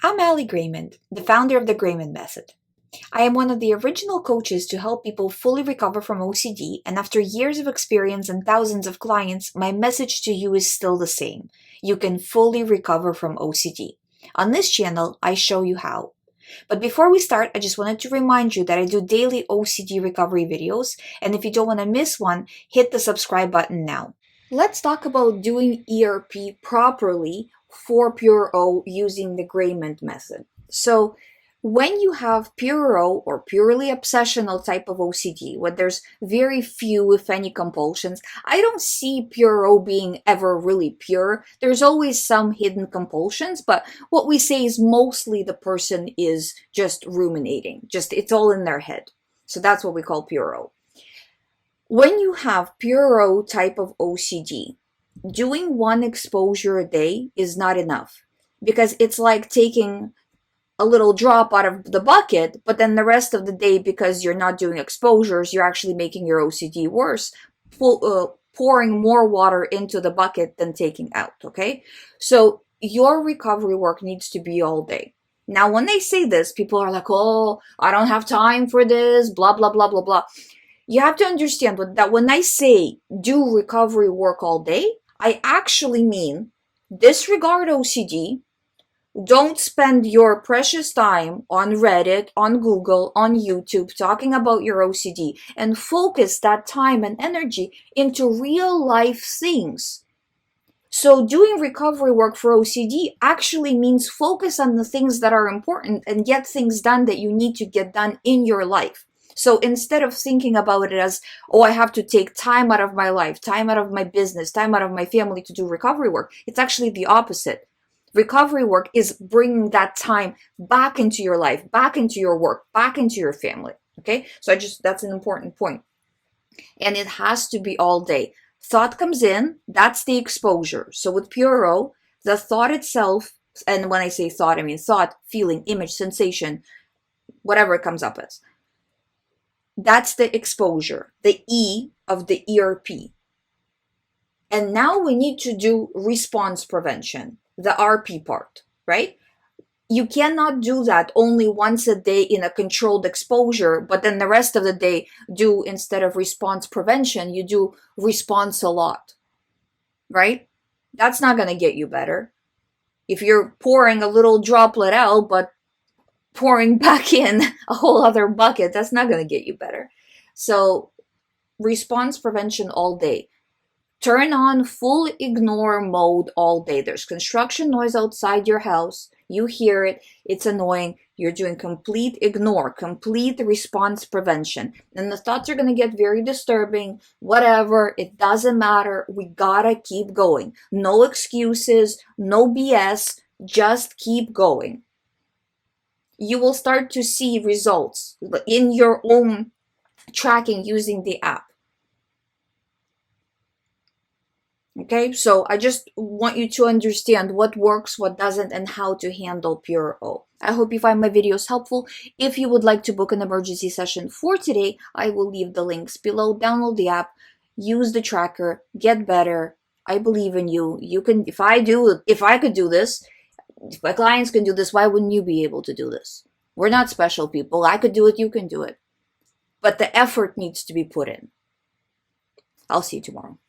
I'm GREYMOND, the founder of the GREYMOND method. I am one of the original coaches to help people fully recover from OCD, and after years of experience and thousands of clients, my message to you is still the same. You can fully recover from OCD. On this channel, I show you how. But before we start, I just wanted to remind you that I do daily OCD recovery videos, and if you don't want to miss one, hit the subscribe button now. Let's talk about doing ERP properly for Pure-O using the GREYMOND method. So when you have Pure-O or purely obsessional type of OCD, where there's very few, if any, compulsions, I don't see Pure-O being ever really pure. There's always some hidden compulsions, but what we say is mostly the person is just ruminating. It's all in their head. So that's what we call Pure-O. When you have Pure-O type of OCD, doing one exposure a day is not enough, because it's like taking a little drop out of the bucket, but then the rest of the day, because you're not doing exposures, you're actually making your OCD worse, pouring more water into the bucket than taking out, okay? So your recovery work needs to be all day. Now, when they say this, people are like, oh, I don't have time for this, blah, blah, blah, blah, blah. You have to understand that when I say do recovery work all day, I actually mean disregard OCD. Don't spend your precious time on Reddit, on Google, on YouTube talking about your OCD, and focus that time and energy into real life things. So doing recovery work for OCD actually means focus on the things that are important and get things done that you need to get done in your life. So instead of thinking about it as, oh, I have to take time out of my life, time out of my business, time out of my family to do recovery work, it's actually the opposite. Recovery work is bringing that time back into your life, back into your work, back into your family. Okay, so that's an important point. And it has to be all day. Thought comes in, that's the exposure. So with Pure-O, the thought itself, and when I say thought, I mean thought, feeling, image, sensation, whatever it comes up as. That's the exposure, the E of the ERP. And now we need to do response prevention, the RP part, right? You cannot do that only once a day in a controlled exposure, but then the rest of the day do, instead of response prevention, you do response a lot, right? That's not going to get you better. If you're pouring a little droplet out, but pouring back in a whole other bucket, that's not going to get you better. So response prevention all day. Turn on full ignore mode all day. There's construction noise outside your house. You hear it. It's annoying. You're doing complete ignore, complete response prevention. And the thoughts are going to get very disturbing. Whatever. It doesn't matter. We gotta keep going. No excuses, no BS. Just keep going. You will start to see results in your own tracking using the app. Okay, so I just want you to understand what works, what doesn't, and how to handle Pure-O. I hope you find my videos helpful. If you would like to book an emergency session for today, I will leave the links below. Download the app, use the tracker, get better. I believe in you. You can, if I could do this, if my clients can do this, why wouldn't you be able to do this? We're not special people. I could do it, you can do it. But the effort needs to be put in. I'll see you tomorrow.